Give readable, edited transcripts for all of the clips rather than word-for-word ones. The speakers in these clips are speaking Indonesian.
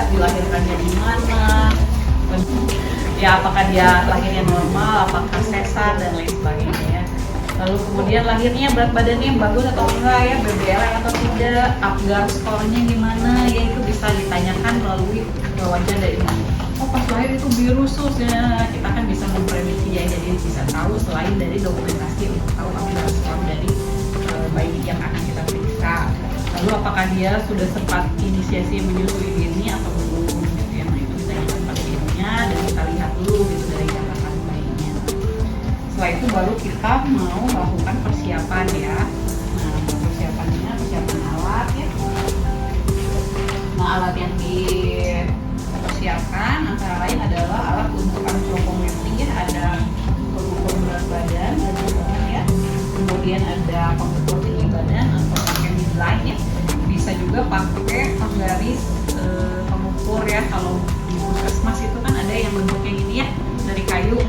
dilahirkannya di mana, ya apakah dia lahirnya normal, apakah sesar dan lain sebagainya ya. Lalu kemudian lahirnya berat badannya bagus atau enggak ya, BBL atau tidak, Apgar skornya gimana ya, itu bisa ditanyakan melalui wawancara dari ibu. Oh pas lahir itu biru sus ya, kita kan bisa memprediksi ya, jadi bisa tahu selain dari dokumentasi untuk tahu Apgar skor dari bayi yang akan kita periksa. Lalu apakah dia sudah sempat inisiasi menyusui ini atau belum gitu ya, nah itu bisa ditanyakan pada ibunya dan kita lihat dulu gitu dari catatan bayinya. Setelah itu baru kita mau melakukan persiapan ya. Nah persiapannya, persiapan alat ya. Nah alat yang dipersiapkan antara lain adalah alat untuk antropometri ya, ada pengukur berat badan dan beban ya. Kemudian ada pengukur tinggi badan atau pakai midline ya. Bisa juga pakai penggaris pengukur ya. Kalau di puskesmas itu kan ada yang bentuknya gini ya, dari kayu.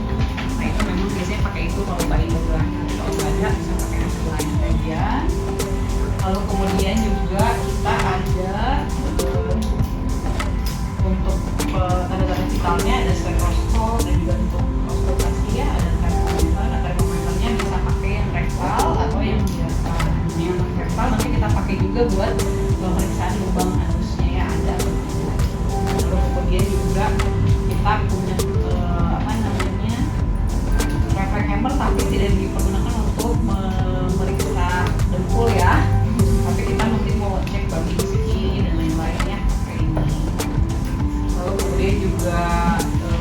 Nah itu memang biasanya pakai itu kalau bayi baru lahir. Kalau nggak ada bisa pakai midline aja. Lalu kemudian juga kita ada untuk tanda-tanda vitalnya ada stetoskop dan juga untuk konsultasi ya, ada termometer. Nah termometernya bisa pakai yang rektal atau yang biasa. Yang rektal nanti kita pakai juga buat pemeriksaan lubang anusnya ya, ada. Lalu kemudian juga kita punya reflex hammer, tapi tidak dipergunakan untuk memeriksa dengkul ya. Tapi kita mungkin mau cek bagi sini dan lain-lainnya kayak ini. Lalu kemudian juga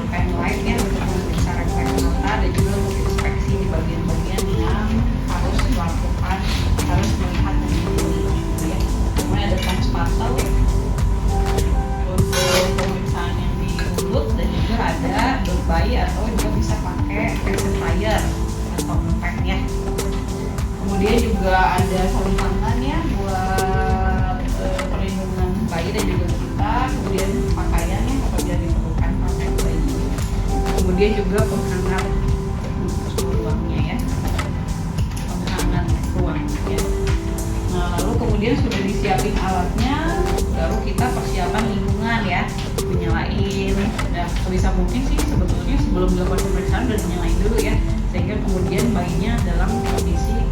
pen light ya untuk memeriksa refleks mata dan juga untuk inspeksi di bagian-bagian yang harus dilakukan, harus melihat dan dilihat ya. Kemudian ada transparsal untuk pemeriksaan yang di mulut dan juga ada dot bayi atau juga bisa pakai pacifier atau pen ya. Kemudian juga ada sarung tangan ya buat perlindungan bayi dan juga kita. Kemudian pakaian ya apabila diperlukan pakaian bayi. Kemudian juga penghangat ruangnya ya, penghangat ruang ya. Nah lalu kemudian sudah disiapin alatnya, baru kita persiapan lingkungan ya, menyalain. Nah sebisa mungkin sih sebetulnya sebelum dilakukan pemeriksaan udah dinyalain dulu ya, sehingga kemudian bayinya dalam kondisi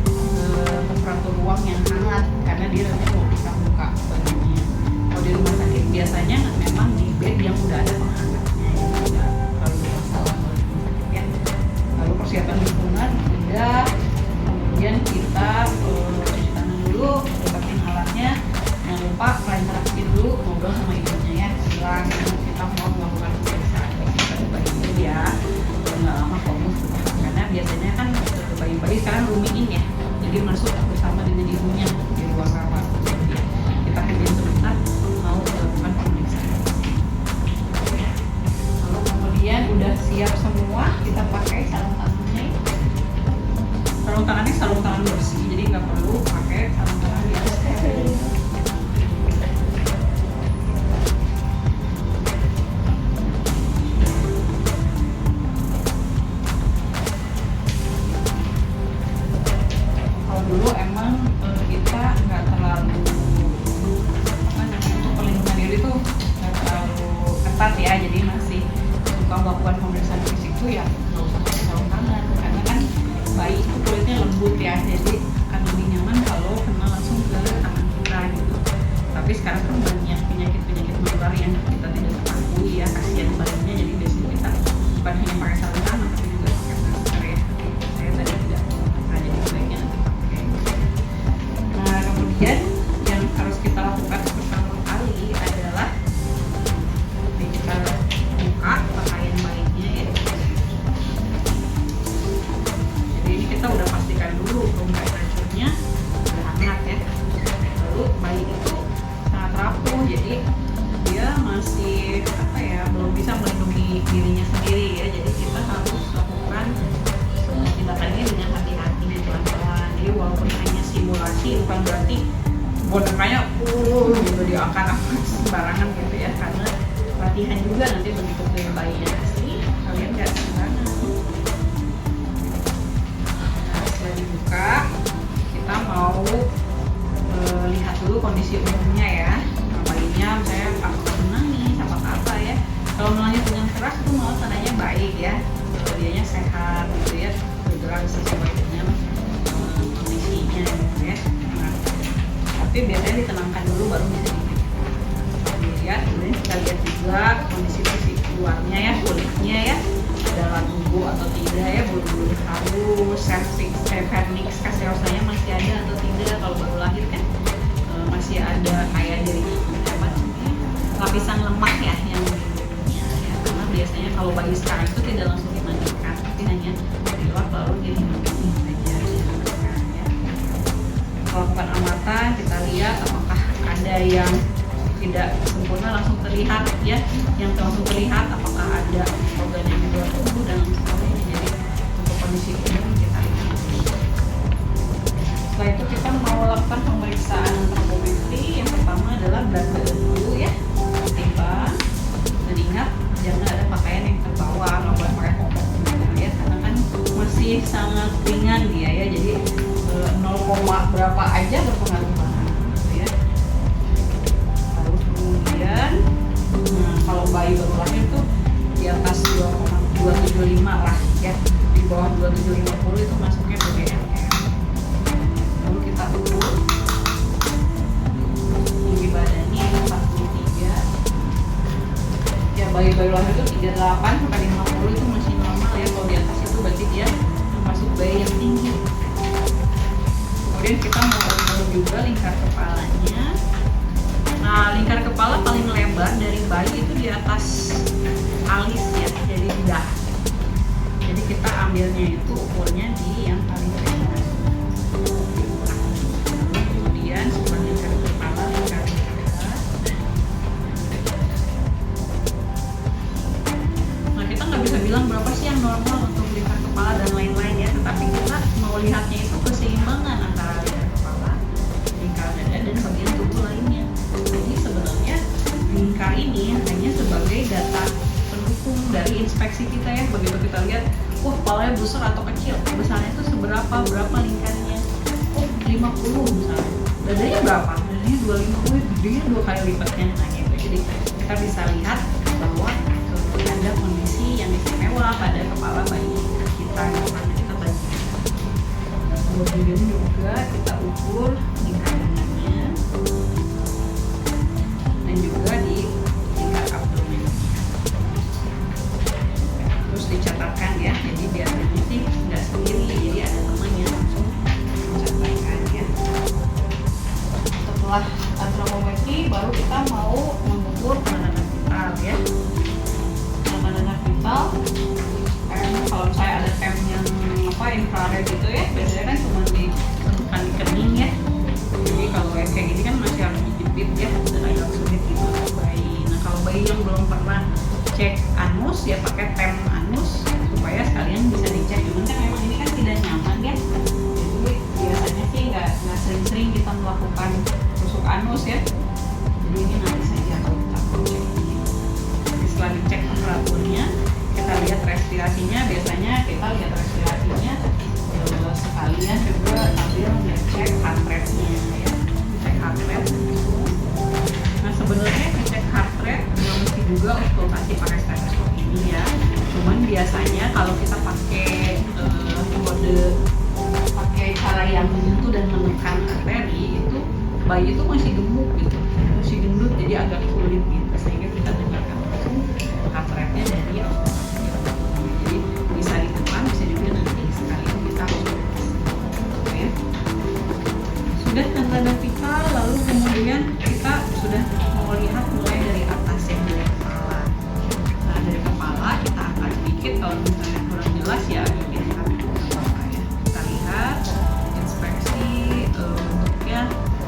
temperatur ruang yang hangat karena dia nanti mau kita buka bagiannya. Kalau di rumah sakit biasanya memang di bed yang udah ada penghangatnya, yang tidak terlalu bermasalah ya. Lalu persiapan lingkungan udah, kemudian kita cuci tangan dulu, lepasin alatnya, jangan lupa interaksi dulu, ngobrol sama ibunya ya, bilang kita mau melakukan pemeriksaan pada bayi itu ya, nggak lama fokus karena biasanya kan bayi-bayi sekarang rooming ya, jadi masuk bersama dengan ibunya di ruang rawat. Jadi kita hanya sebentar mau melakukan pemeriksaan. Lalu kemudian udah siap semua, kita pakai sarung tangannya. Sarung tangannya sarung tangan bersih, jadi nggak perlu pakai sarung tangan yang steril. Dulu emang kita nggak terlalu untuk perlindungan diri tuh nggak terlalu ketat ya, jadi masih suka melakukan pemeriksaan fisik tuh ya nggak usah pakai sarung tangan karena kan bayi itu kulitnya lembut ya, jadi akan lebih nyaman kalau kena langsung ke tangan kita gitu. Tapi sekarang kan banyak penyakit menular yang kita tidak ketahui ya, kasihan bayinya, jadi biasanya kita bukan hanya pakai sarung tangan tapi juga pakai masker ya. Saya tadi tidak pernah, jadi sebaiknya nanti pakai. Nah kemudian yang harus kita lakukan pertama kali adalah kita buka pakaian bayinya ya. Jadi ini kita udah pastikan dulu rongga racunnya udah hangat ya. Lalu bayi itu sangat rapuh, jadi dia masih belum bisa melindungi dirinya sendiri ya. Jadi kita harus lakukan semua tindakan ini dengan hati-hati dan pelan-pelan. Jadi walaupun hanya simulasi bukan berarti bonekanya gitu diangkat-angkat sembarangan gitu ya, karena latihan juga nanti begitu ke bayinya asli kalian nggak sembarangan. Nah setelah dibuka kita mau lihat dulu kondisi umumnya ya. Nah, bayinya misalnya apakah menangis, apakah baik ya, dianya sehat gitu ya, bergerak sesuai dengan kondisinya gitu ya. Nah, tapi biasanya ditenangkan dulu baru bisa dilihat. Kemudian kita lihat juga kondisi fisik luarnya ya, kulitnya ya, ada lagu atau tidak ya, bulu-bulu halus, vernix caseosanya masih ada atau tidak. Kalau baru lahir kan masih ada kayak dari apa namanya, lapisan lemak ya yang ya, karena biasanya kalau bayi sekarang itu tidak langsung dimandikan, tapi hanya dilap lalu dimandikan saja ya. Kalau bukan amatan, kita lihat apakah ada yang tidak sempurna langsung terlihat ya, yang langsung terlihat apakah ada organ yang di luar tubuh dan sebagainya. Jadi untuk kondisi umum kita lihat. Setelah itu kita mau lakukan pemeriksaan antropometri. Yang pertama adalah berat badan dulu ya, timbang. Dan ingat jangan ada pakaian yang terbawa, nggak boleh pakai koko ya, karena kan masih sangat ringan dia ya, jadi 0, berapa aja berpengaruh banget gitu ya. Lalu kemudian kalau bayi baru lahir tuh di atas 2,275 lah ya, di bawah 2750 itu masuknya BBM. Lalu kita ukur tinggi badannya 43 ya, bayi-bayi lahir itu 38 sampai 50 itu masih normal ya. Kalau di atas itu berarti dia termasuk bayi yang tinggi. Kemudian kita mau ukur juga lingkar kepalanya. Nah, lingkar kepala paling lebar dari bayi itu di atas alis ya, jadi lidah. Jadi kita ambilnya itu ukurnya di yang paling lebar. Kemudian setelah lingkar kepala, lingkar dada. Nah, kita nggak bisa bilang berapa sih yang normal untuk lingkar kepala dan lain-lain ya, tetapi kita mau lihatnya itu keseimbangan antara lingkar kepala, lingkar dada, dan bagian tubuh lainnya. Jadi sebenarnya lingkar ini hanya sebagai data pendukung dari inspeksi kita ya. Begitu kita lihat, wah kepalanya besar atau kecil, besarnya itu seberapa, berapa lingkarnya, oh 50 misalnya, dadanya berapa, dadanya 250, gedenya 2 kali lipatnya. Nah gitu, jadi kita bisa lihat bahwa ada kondisi yang istimewa pada kepala bayi kita karena kita bayi. Kemudian juga kita ukur lingkar dadanya dan juga di lingkar abdomen. Terus dicatatkan ya, jadi biar nanti nggak sendiri, jadi ada teman yang langsung mencatatkan ya. Setelah antropometri baru kita mau mengukur tanda-tanda vital ya. Tanda-tanda vital karena kalau misalnya ada tem yang infrared gitu ya, biasanya kan cuma ditentukan di kening ya. Jadi kalau yang kayak gini kan masih harus dijepit ya, dan agak sulit gitu untuk bayi. Nah kalau bayi yang belum pernah cek anus ya pakai tem anus supaya sekalian bisa dicek. Cuman kan memang ini kan tidak nyaman ya, jadi biasanya sih nggak sering-sering kita melakukan tusuk anus ya. Jadi ini nanti saja kalau kita mau cek ini. Jadi setelah dicek temperaturnya, kita lihat respirasinya. Biasanya kita lihat respirasinya sekalian juga sambil ngecek heart rate-nya ya, cek heart rate. Nah sebenarnya ngecek heart rate nggak mesti juga konsultasi pakai stetoskop ini ya. Cuman biasanya kalau kita pakai pakai cara yang menyentuh dan menekan arteri itu, bayi itu masih gemuk gitu, masih gendut, jadi agak sulit gitu, sehingga kita dengarkan langsung heart rate-nya dari jadi bisa ditekan, bisa juga nanti sekalian kita ya. Sudah tanda vital, lalu kemudian kita sudah mau lihat mulai dari atas yang dari kepala. Nah dari kepala kita angkat sedikit, kalau misalnya kurang jelas ya dilihat apa ya. Kita lihat inspeksi bentuknya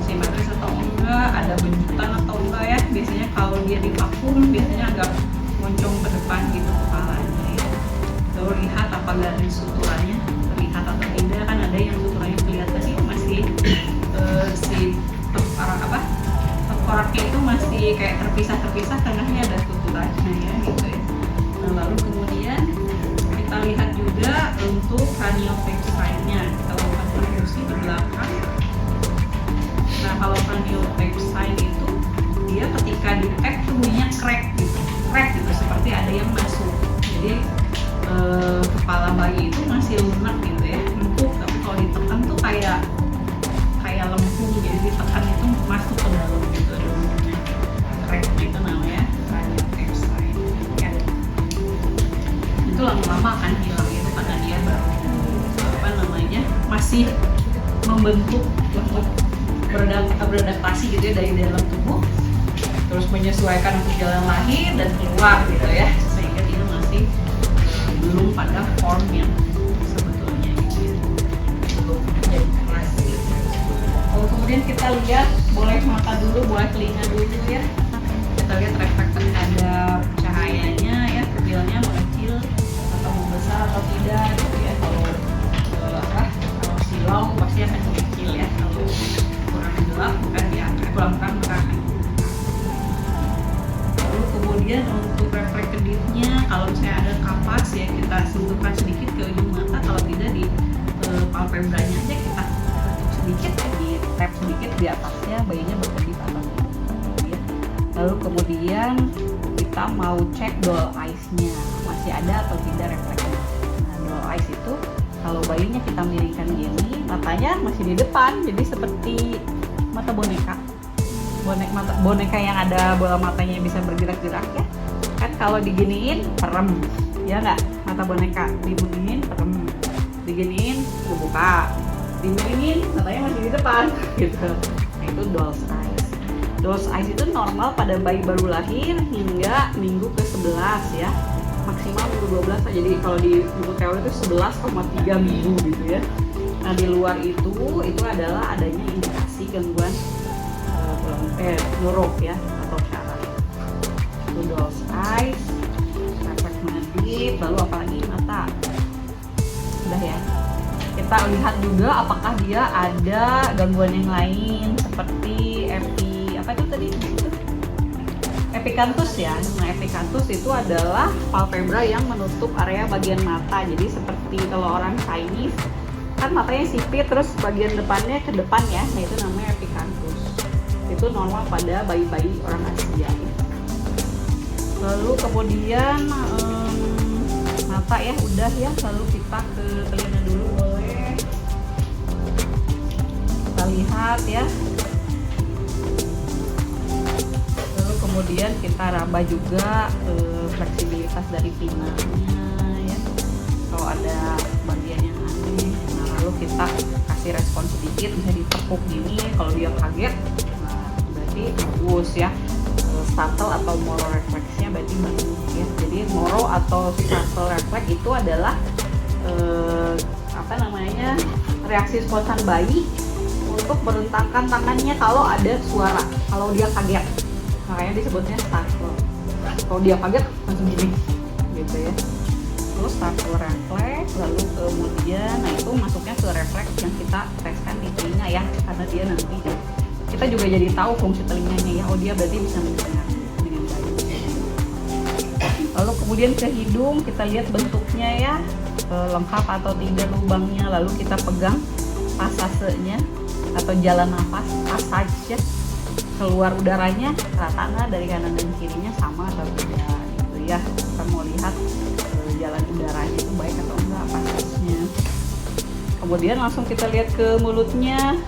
simetris atau enggak, ada benjutan atau enggak ya. Biasanya kalau dia divakum biasanya agak moncong ke depan gitu kepalanya ya. Lalu lihat apa garis suturannya terlihat atau tidak, kan ada yang suturannya kelihatan itu masih si tengkoraknya itu masih kayak terpisah-terpisah, tengahnya ada suturannya ya gitu ya. Nah lalu kemudian kita lihat juga untuk craniovexinya, kita lakukan perfusi di belakang. Nah kalau craniovexinya itu dia ketika di tap tuh bunyinya crack gitu seperti ada yang masuk. Jadi bayi itu masih lunak gitu ya, empuk, tapi kalau ditekan tuh kayak lempung, jadi ditekan itu masuk ke dalam gitu. Crack itu namanya cranial capsite ya. Itu lama-lama akan hilang itu karena dia baru masih membentuk untuk beradaptasi gitu ya dari dalam tubuh, terus menyesuaikan untuk jalan lahir dan keluar gitu ya, sehingga dia masih belum pada form yang sebetulnya gitu ya, belum jadi keras gitu. Lalu kemudian kita lihat, boleh mata dulu, boleh telinga dulu ya, kita lihat refleks terhadap cahayanya ya, pupilnya mengecil atau membesar atau tidak gitu ya. Kalau silau pasti akan kecil ya, kalau kurang gelap bukan ya, kurang terang akan. Lalu kemudian untuk refleks kedipnya, kalau misalnya ada kapas ya kita sentuhkan sedikit ke ujung mata, kalau tidak di palpebranya aja kita tutup sedikit, di tap sedikit di atasnya, bayinya berkedip atau tidak ya. Lalu kemudian kita mau cek doll eyes-nya masih ada atau tidak refleksnya. Nah, doll eyes itu kalau bayinya kita miringkan gini, matanya masih di depan, jadi seperti mata boneka. Boneka yang ada bola matanya bisa bergerak-gerak ya. Kan kalau diginiin, perem, ya nggak? Mata boneka dimiringin, perem, diginiin, dibuka, dimiringin, matanya masih di depan, gitu. Nah itu doll's eyes. Doll's eyes itu normal pada bayi baru lahir hingga minggu ke-11 ya. Maksimal minggu 12, jadi kalau di buku teori itu 11,3 minggu gitu ya. Nah di luar itu adalah adanya indikasi gangguan neuro ya atau syaraf. Itu doll's eyes, refleks mengedip, lalu apalagi mata. Udah ya. Kita lihat juga apakah dia ada gangguan yang lain seperti epicanthus ya. Nah, epicanthus itu adalah palpebra yang menutup area bagian mata. Jadi seperti kalau orang Chinese kan matanya sipit, terus bagian depannya ke depan ya. Nah, itu namanya epicanthus. Itu normal pada bayi-bayi orang Asia ya. Lalu kemudian mata ya udah ya. Lalu kita ke telinga dulu, boleh. Kita lihat ya. Kemudian kita raba juga fleksibilitas dari pinanya ya, kalau ada bagian yang aneh. Nah lalu kita kasih respon sedikit, bisa ditepuk gini, kalau dia kaget nah berarti bagus ya. Startle atau moro refleksnya berarti bagus ya. Jadi moro atau startle refleks itu adalah reaksi spontan bayi untuk merentangkan tangannya kalau ada suara, kalau dia kaget. Makanya disebutnya startle. Kalau dia kaget langsung gini gitu ya. Terus startle refleks, lalu kemudian nah itu masuknya ke refleks yang kita teskan di telinga ya, karena dia nanti kita juga jadi tahu fungsi telinganya ya. Oh dia berarti bisa mendengar dengan baik. Lalu kemudian ke hidung, kita lihat bentuknya ya, lengkap atau tidak lubangnya. Lalu kita pegang pasasenya atau jalan nafas, passage ya, keluar udaranya rata nggak dari kanan dan kirinya, sama atau tidak gitu ya. Kita mau lihat jalan udaranya itu baik atau enggak passage-nya. Kemudian langsung kita lihat ke mulutnya,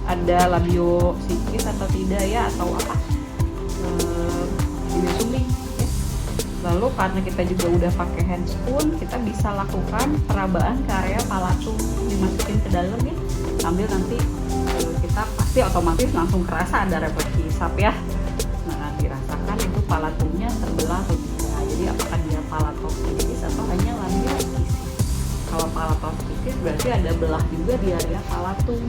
ada labiosiklis atau tidak ya, atau apa sumbing ya. Lalu karena kita juga udah pakai handspoon, kita bisa lakukan perabaan ke area palatum, dimasukin ke dalam ya, sambil nanti kita pasti otomatis langsung kerasa ada refleksi hisap ya. Nah dirasakan itu palatumnya terbelah atau tidak, jadi apakah dia palatositis atau hanya labiosiklis. Kalau palatositis berarti ada belah juga di area palatum.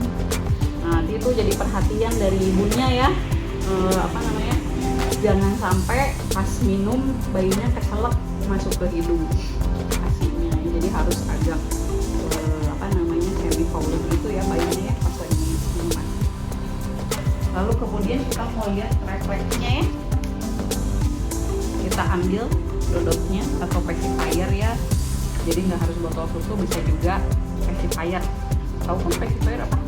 Nah itu jadi perhatian dari ibunya ya, jangan sampai pas minum bayinya keselak masuk ke hidung asinya, jadi harus agak cervical gitu ya bayinya ya pas lagi minuman. Lalu kemudian kita mau lihat refleksnya ya, kita ambil dodotnya atau pacifier ya, jadi nggak harus botol susu, bisa juga pacifier. Tahu kan pacifier apa?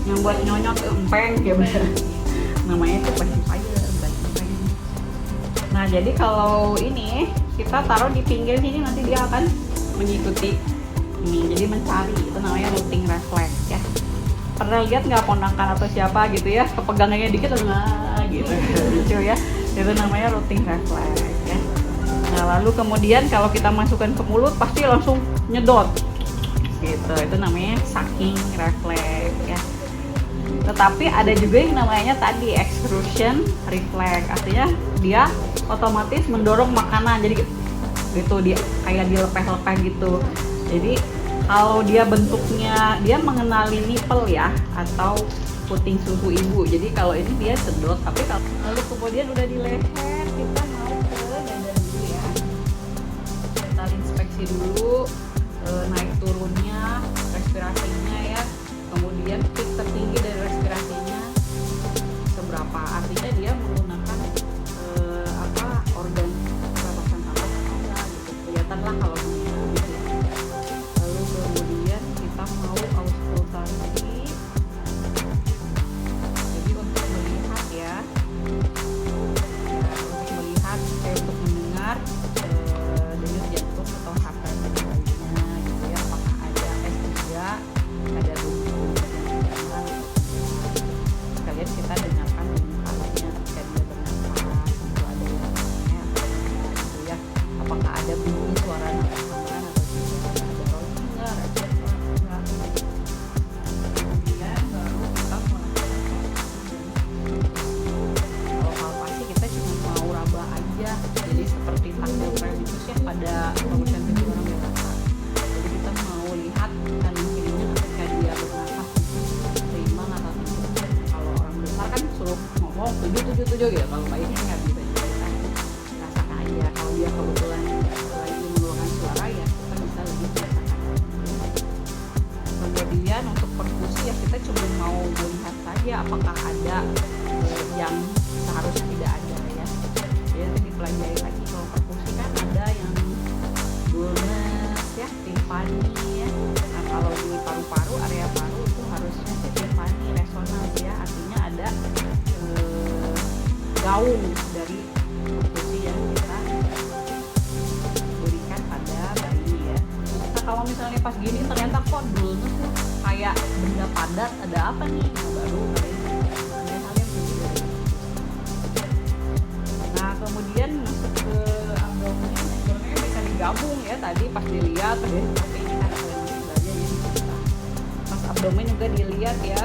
Yang buat nyonyot empeng ya bener, namanya itu pacifier. Nah jadi kalau ini kita taruh di pinggir sini, nanti dia akan mengikuti ini, jadi mencari, itu namanya rooting reflex ya. Pernah lihat nggak ponakan atau siapa gitu ya, kepegangnya dikit gitu lucu ya, itu namanya rooting reflex ya. Nah lalu kemudian kalau kita masukkan ke mulut pasti langsung nyedot gitu, itu namanya sucking reflex ya. Tetapi ada juga yang namanya tadi extrusion reflex, artinya dia otomatis mendorong makanan, jadi gitu dia kayak dilepeh-lepeh gitu. Jadi kalau dia bentuknya dia mengenali nipple ya, atau puting susu ibu. Jadi kalau ini dia sedot, tapi kalau lalu kemudian udah di leher, kita mau ke dada dulu ya. Kita inspeksi dulu naik turunnya respirasinya ya. Kemudian peak tertinggi dari respirasinya seberapa, artinya dia menggunakan organ pernapasan atas apa gitu, kelihatan lah kalau gitu. Lalu kemudian kita mau auskultasi, jadi untuk melihat ya, untuk melihat untuk mendengar denyut jantung atau heart rate bayinya gitu ya, apakah ada S3, ada bunyi sekalian kita dengarkan bunyinya ketika dia bernapas, itu ada yang gitu ya, apakah ada bunyi suara napas tambahan atau tidak, ada rolling enggak, enggak. Kemudian baru kita melakukan kalau palpasi kita cuma mau raba aja, jadi seperti tanggal premitus ya pada pemeriksaan tubuh orang dewasa. Jadi kita mau lihat kanan kirinya ketika dia bernapas seimbang atau tidak. Kalau orang besar kan suruh ngomong 7 gitu, kalau bayinya nggak bisa, jadi kita rasakan aja. Kalau dia kebetulan lagi mengeluarkan suara ya kita bisa lebih merasakan. Kemudian untuk perfusi ya kita cuma mau melihat saja apakah ada yang seharusnya tidak ada ya. Jadi nanti dipelajari lagi, kalau perfusi kan ada yang Dulmes ya, timpani ya. Nah kalau di paru-paru, area paru itu harusnya sih timpani resonans ya, artinya ada gaung dari perfusi yang kita berikan pada bayi ya. Nah kalau misalnya pas gini ternyata kok Dulmes ya, kayak benda padat, ada apa nih? Nah baru ada hal yang berbeda. Nah kemudian masuk ke abdomen, sebenarnya bisa digabung ya, tadi pas dilihat tapi ini kan ada yang masih belajar jadi kita pas abdomen juga dilihat ya,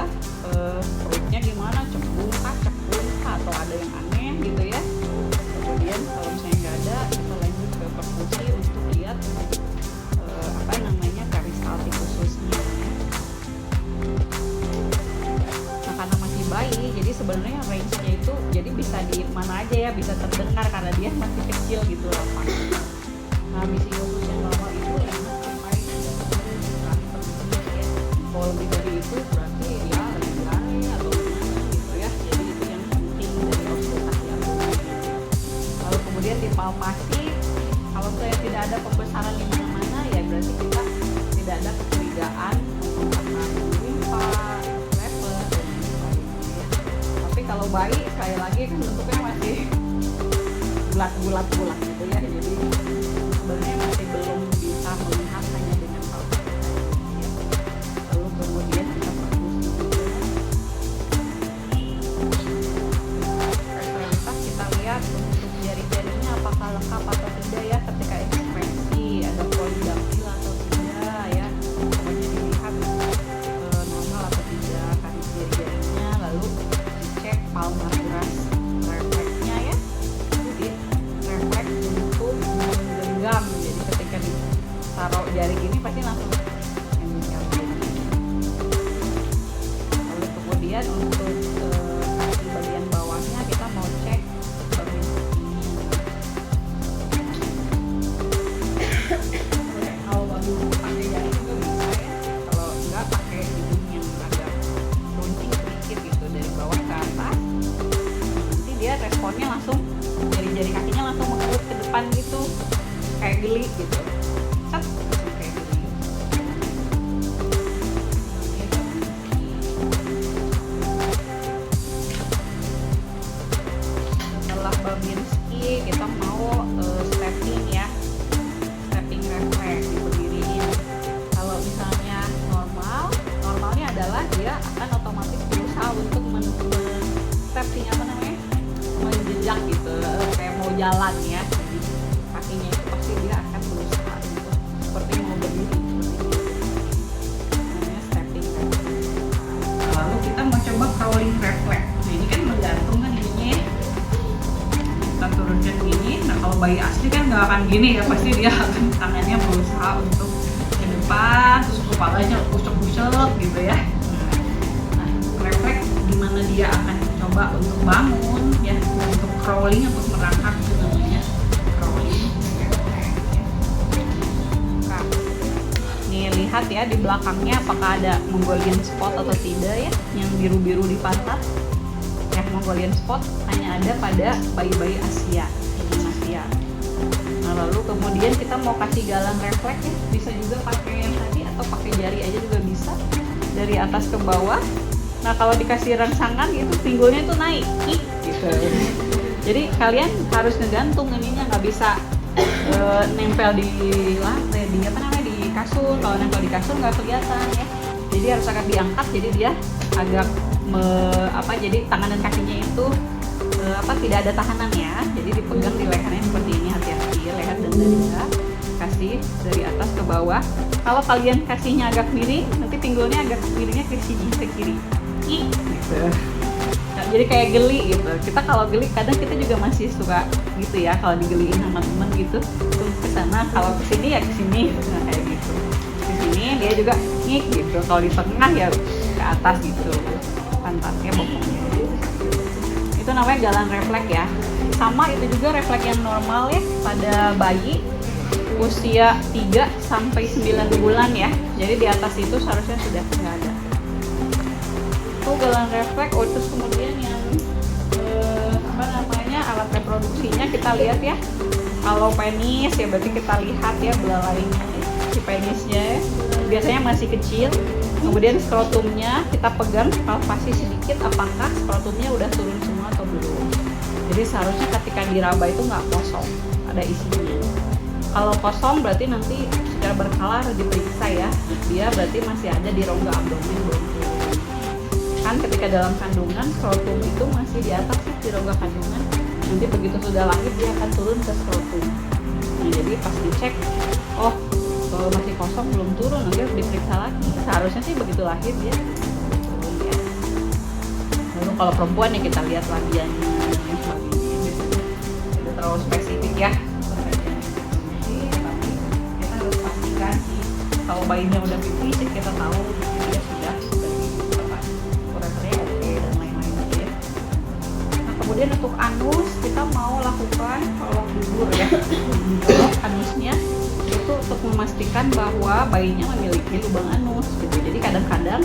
perutnya gimana, cembung kah, atau ada yang aneh gitu ya. Kemudian kalau misalnya nggak ada, kita lanjut ke perfusi untuk lihat apa namanya peristaltik ususnya ya. Nah karena masih bayi, jadi sebenarnya range-nya itu jadi bisa di mana aja ya, bisa terdengar karena dia masih kecil gitu lah Pak. Nah misi usus yang normal itu 5 sampai 10 kali per menit ya. Kalau lebih dari itu berarti ya lagi diare atau gimana gitu ya. Jadi itu yang penting dari auskultasi abdomen. Lalu kemudian dipalpasi, kalau saya tidak ada pembesaran di mana-mana ya berarti kita tidak ada kecurigaan karena limpa, lever dan lain-lain. Tapi kalau bayi sekali lagi kan bentuknya masih bulat gitu ya, jadi sebenarnya masih belum bisa melihat hanya dengan palpasi ya. Lalu kemudian kita perfusi juga. Ekstremitas kita lihat untuk jari-jarinya apakah lengkap atau tidak ya, ketika ekspresi ada polidaktil atau tidak ya, pokoknya dilihat normal atau tidak kan jari-jarinya. Lalu dicek palmar refleksnya ya, jadi refleks untuk menggenggam, jadi ketika ditaruh jari gini pasti langsung mengenggam. Lalu kemudian untuk kaki bagian bawahnya kita mau cek bagian kakinya. Kalau baru pakai jari juga bisa ya, kalau enggak pakai hidung yang agak runcing sedikit gitu dari bawah ke atas, nanti dia responnya langsung jari-jari kakinya langsung mengerut ke depan gitu kayak geli gitu, set langsung kayak geli gitu. Setelah Babinski kita mau stepping ya, stepping reflex, berdiri dia akan otomatis berusaha untuk stepping apa namanya, menjejak gitu, kayak mau jalan ya. Jadi kakinya itu pasti dia akan berusaha untuk seperti mau berdiri, namanya stepping. Lalu kita mau coba crawling reflex. Nah ini kan menggantung kan ininya ya, kita turunkan gini. Nah kalau bayi asli kan nggak akan gini ya, pasti dia akan tangannya berusaha untuk ke depan, terus kepalanya pucuk-pucuk gitu ya. Nah reflex gimana dia akan coba untuk bangun ya, untuk crawling, untuk merangkak itu namanya crawling reflex ya. Nah, nih lihat ya di belakangnya apakah ada Mongolian spot atau tidak ya, yang biru-biru di pantat ya. Mongolian spot hanya ada pada bayi-bayi Asia, Asia. Nah lalu kemudian kita mau kasih galang refleks ya, bisa juga pakai yang tadi atau pakai jari aja juga bisa, dari atas ke bawah. Nah kalau dikasih rangsangan itu pinggulnya itu naik gitu. Jadi kalian harus ngegantung ininya, nggak bisa nempel di lantai, di apa namanya, di kasur. Kalau nempel di kasur nggak kelihatan ya. Jadi harus agak diangkat, jadi dia agak jadi tangan dan kakinya itu tidak ada tahanan ya. Jadi dipegang di lehernya seperti ini, hati-hati leher dan dada, kasih dari atas ke bawah. Kalau kalian kasihnya agak miring, nanti pinggulnya agak miringnya ke sini, ke kiri gitu. Nah, jadi kayak geli gitu. Kita kalau geli kadang kita juga masih suka gitu ya, kalau digeliin sama temen gitu tuh ke sana, kalau ke sini ya ke sini. Nah, kayak gitu. Di sini dia juga ngik gitu. Kalau di tengah ya ke atas gitu. Pantatnya, bokongnya. Itu namanya galang refleks ya. Sama itu juga refleks yang normal ya pada bayi usia 3 sampai 9 bulan ya. Jadi di atas itu seharusnya sudah nggak ada. Itu galang refleks. Terus kemudian yang alat reproduksinya kita lihat ya. Kalau penis ya berarti kita lihat ya belalainya si penisnya ya. Biasanya masih kecil. Kemudian skrotumnya kita pegang, palpasi sedikit apakah skrotumnya udah turun semua atau belum. Jadi seharusnya ketika diraba itu nggak kosong, ada isinya. Kalau kosong berarti nanti secara berkala harus diperiksa ya. Dia berarti masih ada di rongga abdomen belum turun. Kan ketika dalam kandungan skrotum itu masih di atas ya, di rongga kandungan. Nanti begitu sudah lahir dia akan turun ke skrotum. Nah, jadi pas dicek, oh kalau masih kosong belum turun, nanti harus diperiksa lagi. Seharusnya sih begitu lahir dia turun ya. Lalu kalau perempuan ya kita lihat labiannya dan lain sebagainya. Itu terlalu spesifik ya. Tapi kita harus pastikan sih kalau bayinya udah pipis kita tahu dia sudah kurangnya oke dan lain-lain ya. Nah kemudian untuk anus kita mau lakukan kolok dubur ya. Kolok anusnya itu untuk memastikan bahwa bayinya memiliki lubang anus gitu. Jadi kadang-kadang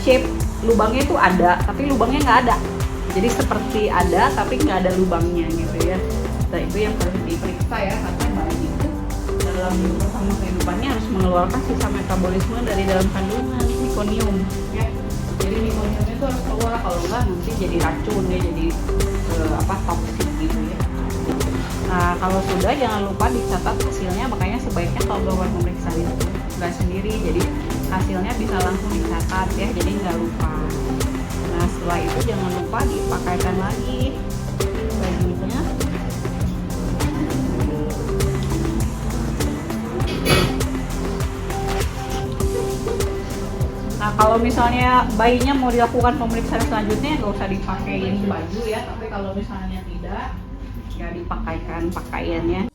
shape lubangnya itu ada tapi lubangnya nggak ada, jadi seperti ada tapi nggak ada lubangnya gitu ya. Nah itu yang harus diperiksa ya, karena bayi itu dalam pertama kehidupannya harus mengeluarkan sisa metabolisme dari dalam kandungan, mekonium ya. Jadi mekoniumnya itu harus keluar, kalau nggak nanti jadi racun ya, jadi toksik gitu ya. Nah kalau sudah jangan lupa dicatat hasilnya, makanya sebaiknya kalau melakukan pemeriksaan itu nggak sendiri, jadi hasilnya bisa langsung dicatat ya, jadi nggak lupa. Nah setelah itu jangan lupa dipakaikan lagi bajunya. Nah kalau misalnya bayinya mau dilakukan pemeriksaan selanjutnya nggak usah dipakein baju ya, tapi kalau misalnya tidak ya dipakaikan pakaiannya